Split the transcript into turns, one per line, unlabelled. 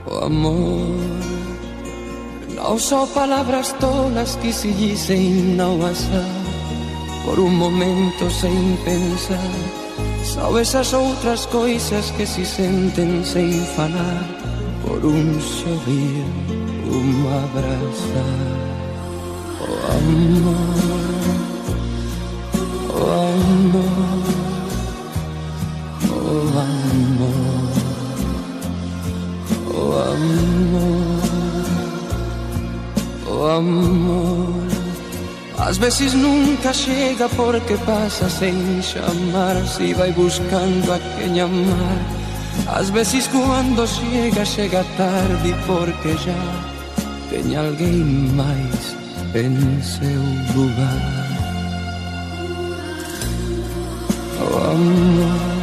Oh amor, non so palabras tolas que se dicen no WhatsApp por un momento sen pensar. Só esas outras coisas que se senten sen falar por un sorrir, un abrazar. Oh amor, oh amor, oh amor, oh amor, oh amor. Ás veces nunca chega porque pasa sen chamar, si vai buscando a quen amar. Ás veces cuando chega, chega tarde porque já ten alguén máis en seu lugar. Oh amor,